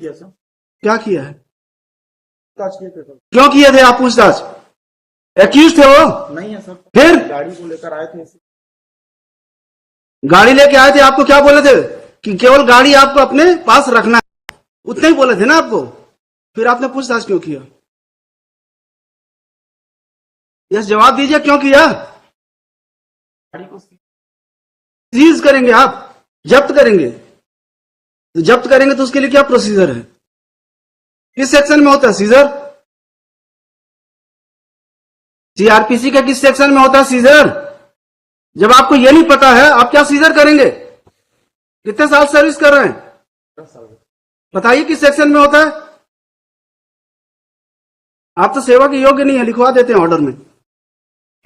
किया सर। क्या किया है? पूछताछ किए थे सर। क्यों किए थे आप पूछताछ? एक्यूज थे वो? नहीं है सर। फिर गाड़ी को लेकर आए थे। गाड़ी लेके आए थे, आपको क्या बोले थे कि केवल गाड़ी आपको अपने पास रखना है, उतने ही बोले थे ना आपको? फिर आपने पूछताछ क्यों किया? यस, जवाब दीजिए, क्यों किया? गाड़ी को सीज करेंगे, आप जब्त करेंगे, तो जब्त करेंगे तो उसके लिए क्या प्रोसीजर है? किस सेक्शन में होता है सीजर? सीआरपीसी का किस सेक्शन में होता है सीजर? जब आपको ये नहीं पता है, आप क्या सीजर करेंगे? कितने साल सर्विस कर रहे हैं? 10 साल। बताइए किस सेक्शन में होता है? आप तो सेवा के योग्य नहीं है, लिखवा देते हैं ऑर्डर में।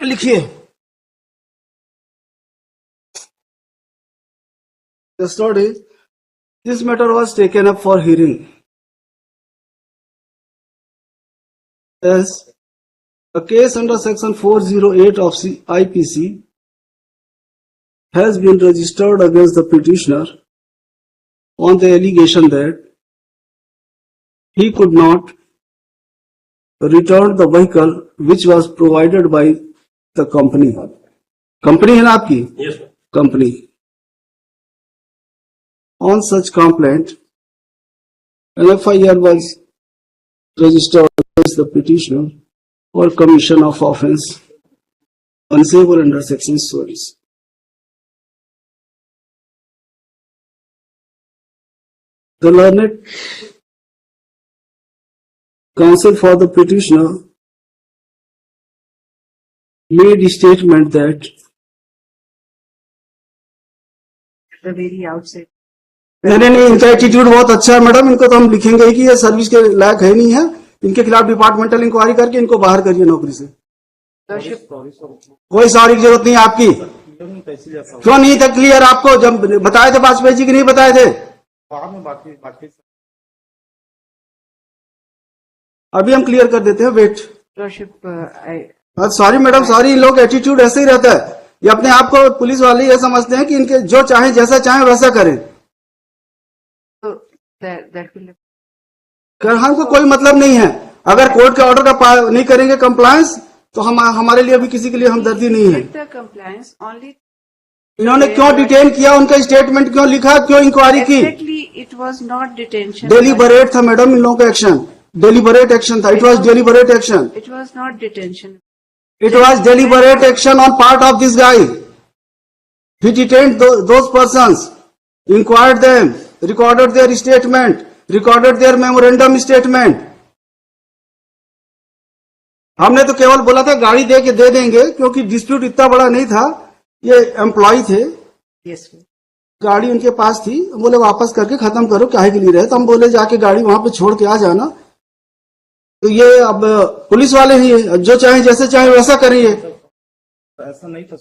लिखिए, The story, this matter was taken up for hearing as a case under section 408 of IPC has been registered against the petitioner on the allegation that he could not return the vehicle which was provided by the company. Company है ना आपकी? Yes, sir. Company. On such complaint, an FIR was registered against the petitioner for commission of offence punishable under section 6. The learned counsel for the petitioner made a statement that the very outset. नहीं, इनका attitude बहुत अच्छा है madam, इनको तो हम लिखेंगे कि ये सर्विस के लायक है नहीं है, इनके खिलाफ डिपार्टमेंटल इंक्वायरी करके इनको बाहर करिए नौकरी से। कोई सॉरी की जरूरत नहीं है आपकी। क्यों नहीं था क्लियर? आपको जब बताए थे वाजपेयी जी की नहीं बताए थे? अभी हम क्लियर कर देते हैं, वेट। Sorry madam, sorry. इन लोग एटीट्यूड ऐसे ही रहता है, ये अपने आप को पुलिस वाले ये समझते हैं कि इनके जो चाहे जैसा चाहे वैसा करें। हमको कोई मतलब नहीं है, अगर कोर्ट के ऑर्डर का नहीं करेंगे कंप्लायंस तो हमारे लिए अभी किसी के लिए हमदर्दी नहीं है। इन्होंने क्यों डिटेन किया, उनका स्टेटमेंट क्यों लिखा, क्यों इंक्वायरी की? It was not detention, deliberate था मैडम इन लोगों का एक्शन, डेलिबरेट एक्शन था। It was deliberate action, it was not detention, it was deliberate action on part of this guy. He detained those persons, inquired them, recorded their statement, recorded their memorandum statement. हमने तो केवल बोला था गाड़ी दे देंगे, क्योंकि dispute इतना बड़ा नहीं था, ये एम्प्लॉय थे। yes, गाड़ी उनके पास थी, बोले वापस करके खत्म करो, काहे के लिए रहे? तो हम बोले जाके गाड़ी वहां पे छोड़ के आ जाना। तो ये अब पुलिस वाले ही है, जो चाहे जैसे चाहे वैसा करिए। ऐसा नहीं था।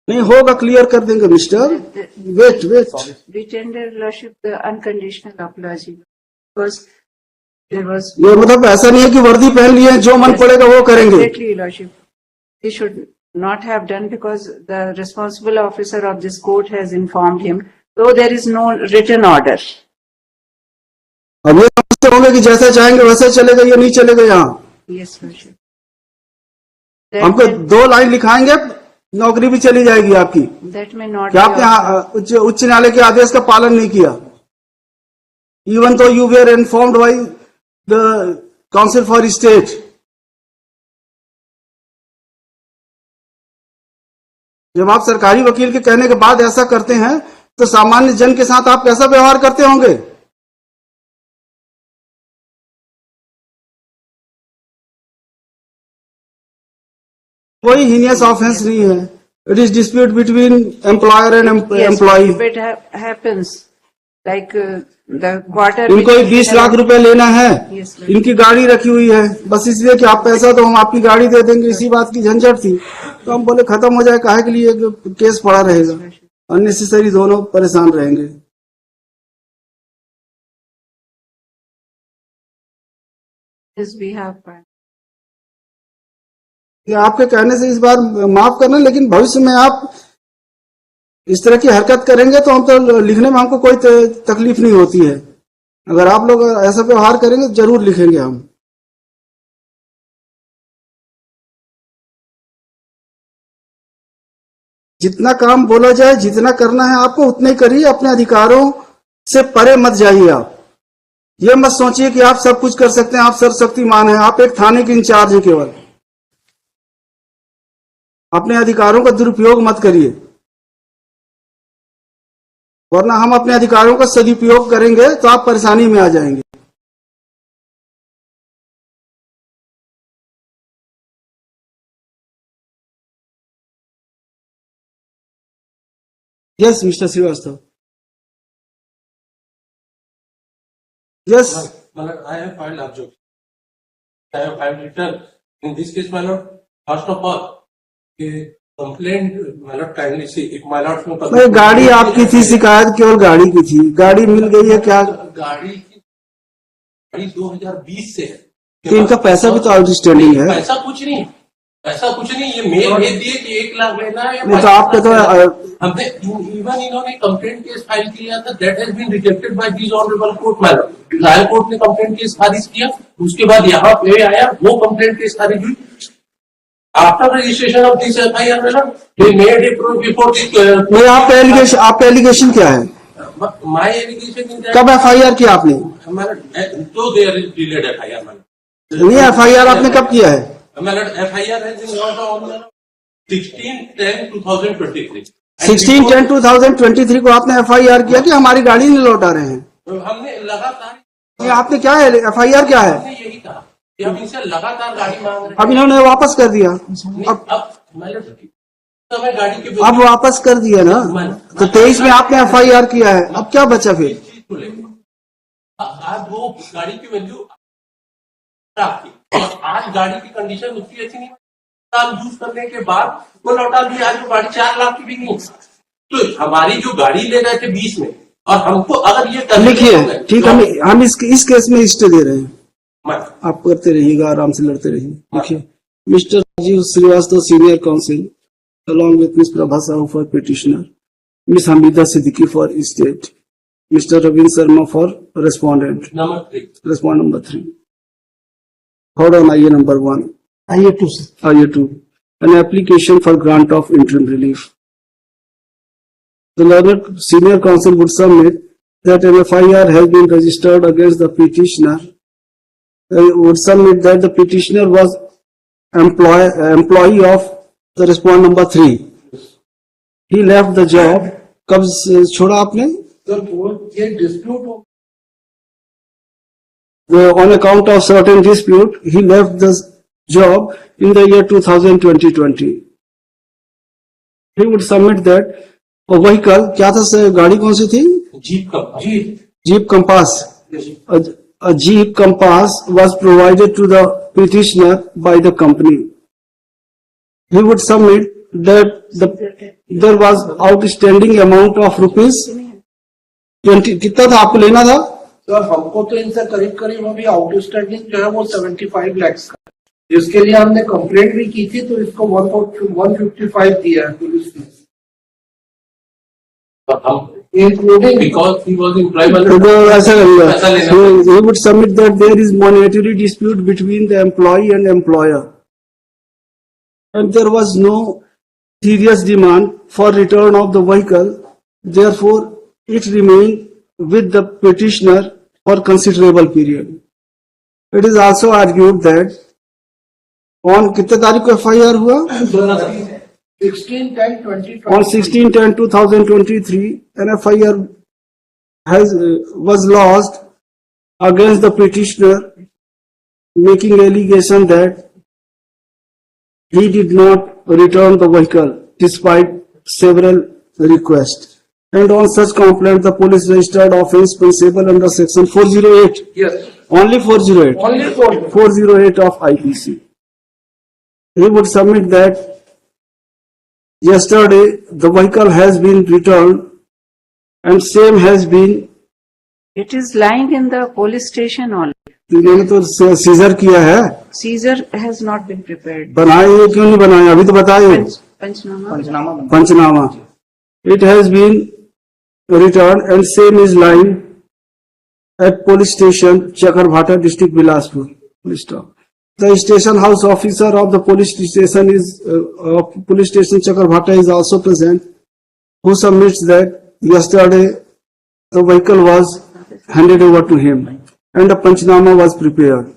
नहीं होगा, क्लियर कर देंगे mister. Wait Retender lordship the unconditional apology because there was ये मतलब ऐसा नहीं है कि वर्दी पहन लिए, जो मन पड़ेगा वो करेंगे। exactly lordship he should not have done because the responsible officer of this court has informed him, though there is no written order. अब ये समझते होंगे कि जैसा चाहेंगे वैसे चलेगा, ये नहीं चलेगा यहाँ। yes lordship, हमको 2 लाइन लिखाएंगे, नौकरी भी चली जाएगी आपकी। that may not क्या आपने उच्च न्यायालय के आदेश का पालन नहीं किया? Even though you were informed by the council for state. जब आप सरकारी वकील के कहने के बाद ऐसा करते हैं तो सामान्य जन के साथ आप कैसा व्यवहार करते होंगे? कोई हीनियस ऑफेंस नहीं है, it is dispute between employer and employee. it happens like the quarter इनको 20 लाख रुपए लेना है, yes, इनकी गाड़ी रखी हुई है, बस इसलिए कि आप पैसा तो हम आपकी गाड़ी दे देंगे, इसी बात की झंझट थी। तो हम बोले खत्म हो जाए, काहे के लिए केस पड़ा रहेगा, अननेसेसरी दोनों परेशान रहेंगे। his behalf by आपके कहने से इस बार माफ करना, लेकिन भविष्य में आप इस तरह की हरकत करेंगे तो हम तो लिखने में हमको कोई तकलीफ नहीं होती है। अगर आप लोग ऐसा व्यवहार करेंगे तो जरूर लिखेंगे हम। जितना काम बोला जाए, जितना करना है आपको उतना ही करिए, अपने अधिकारों से परे मत जाइए। आप ये मत सोचिए कि आप सब कुछ कर सकते हैं, आप सर्वशक्तिमान हैं। आप एक थाने के इंचार्ज हैं केवल। अपने अधिकारों का दुरुपयोग मत करिए, वरना हम अपने अधिकारों का सदुपयोग करेंगे तो आप परेशानी में आ जाएंगे। Yes mister Srivastava, yes. My lord, I have filed objection. I have filed return. In this case, my lord, first of all, a complaint, my lord, kindly see, if my lord को भाई गाड़ी आपकी थी, शिकायत केवल गाड़ी की थी, गाड़ी मिल गई है क्या? गाड़ी 2020 से है। तो इनका पैसा भी तो आउटस्टैंडिंग है। पैसा कुछ नहीं, पैसा कुछ नहीं, ये मेल भेज दिए कि 1 लाख लेना है। नहीं तो आपके तो हमने इवन इन्होंने कंप्लेंट केस फाइल किया था, that has been rejected by this honourable court. Madam trial court ने कंप्लेंट केस खारिज किया, उसके बाद यहाँ पे आया, वो कंप्लेंट केस खारिज हुई। After registration of this FIR madam, they made it before this. नहीं, आपका एलिगेशन क्या है? माय एलिगेशन कब एफआईआर किया आपने? तो there is delayed FIR madam. नहीं, एफआईआर आपने कब किया है? Madam FIR has been launched on 16/10/2023। 16/10/2023 को आपने एफआईआर किया कि हमारी गाड़ी नहीं लौटा रहे हैं? हमने लगातार, ये आपने क्या है, एफआईआर क्या है? हमने यही कहा कि हम इनसे लगातार गाड़ी मांग रहे अब इन्होंने वापस कर दिया। हैं। अब अब गाड़ी के अब वापस कर दिया ना, तो 23 में आपने एफआईआर किया है, अब क्या बचा फिर? इस चीज को लेकर आज वो गाड़ी की वैल्यू आपकी, और आज गाड़ी की कंडीशन उसकी अच्छी नहीं, साल यूज करने के बाद वो लौटा दिया। आज वो गाड़ी 4 लाख की भी नहीं। तो हमारी जो गाड़ी ले रहे थे 20 में, और हमको अगर ये लिखिए, ठीक, हम इस केस में स्टे दे रहे हैं। मत आप करते रहिएगा, आराम से लड़ते रहिए। लिखिए, mister Rajiv Srivastava senior counsel along with Ms. Prabha Sahu for petitioner, Ms. Hamida Siddiqui for state, Mr. Ravin Sharma for respondent. Number 3 Respond number 3. Hold on, IA number 1. IA 2 sir. IA 2. An application for grant of interim relief. The learned senior counsel would submit that an FIR has been registered against the petitioner. Would submit that the petitioner was employee of the respond number 3. He left the job. कब छोड़ा आपने? Sir वो ये dispute हो On account of certain dispute, he left the job in the year 2020. He would submit that a vehicle, क्या था, गाड़ी कौन सी थी? जीप का Jeep Compass. A Jeep Compass was provided to the petitioner by the company. He would submit that there was outstanding amount of rupees 20. कितना था आपको लेना था? सर हमको तो इनसे करीब करीब अभी आउटस्टैंडिंग जो है वो 75 लाख का, जिसके लिए हमने कंप्लेंट भी की थी, तो इसको 155 दिया है पुलिस ने, including because he was employed by तो ऐसा करिएगा, पैसा लेना। he would submit that there is monetary dispute between the employee and employer, and there was no serious demand for return of the vehicle. Therefore, it remained with the petitioner for considerable period. It is also argued that on कितने तारीख को FIR हुआ? 16/10/2023 On 16/10/2023, an FIR was lodged against the petitioner, making allegation that he did not return the vehicle despite several requests. And on such complaint, the police registered offence punishable under section 408. Yes, Only 408. only for 408 of IPC. He would submit that yesterday the vehicle has been returned and same has been, It is lying in the police station only. इन्होंने तो scissor किया है, Seizure has not been prepared. बनाए ये क्यों नहीं बनाए? अभी तो बताए Panchnama. Panchnama panchnama. It has been returned and same is lying at police station, Chakarbhata, district Bilaspur. Police stop. The station house officer of the police station Chakarbhata is also present, who submits that yesterday the vehicle was handed over to him and a Panchnama was prepared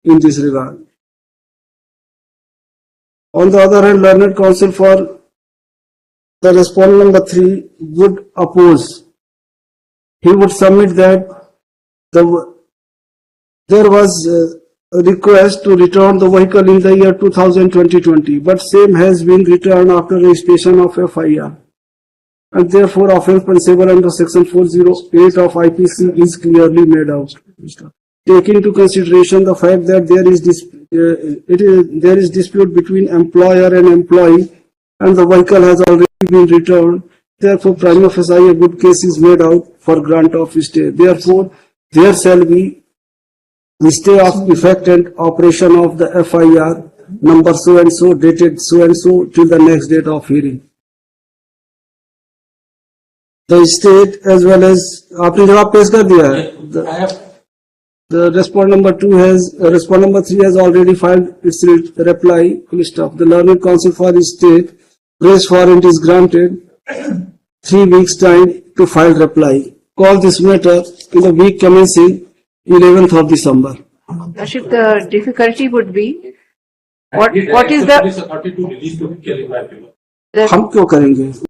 in this regard. On the other hand, learned counsel for the respondent number 3 would oppose. He would submit that there was a request to return the vehicle in the year 2020, but same has been returned after registration of FIR. And therefore, offence punishable under section 408 of IPC is clearly made out. Taking into consideration the fact that there is dispute between employer and employee, and the vehicle has already been returned, therefore, prima facie a good case is made out for grant of stay. Therefore, there shall be stay of effect and operation of the FIR number so and so, dated so and so, till the next date of hearing. The state as well as आपने जवाब पेश कर दिया है. I have The respondent number 3 has already filed its reply. Full stop. The learned counsel for the state grace warrant is granted 3 weeks time to file reply. Call this matter in the week commencing 11th of December. Ashif, the difficulty would be, what is police authority to release the vehicle in my favor. the हम क्यों करेंगे?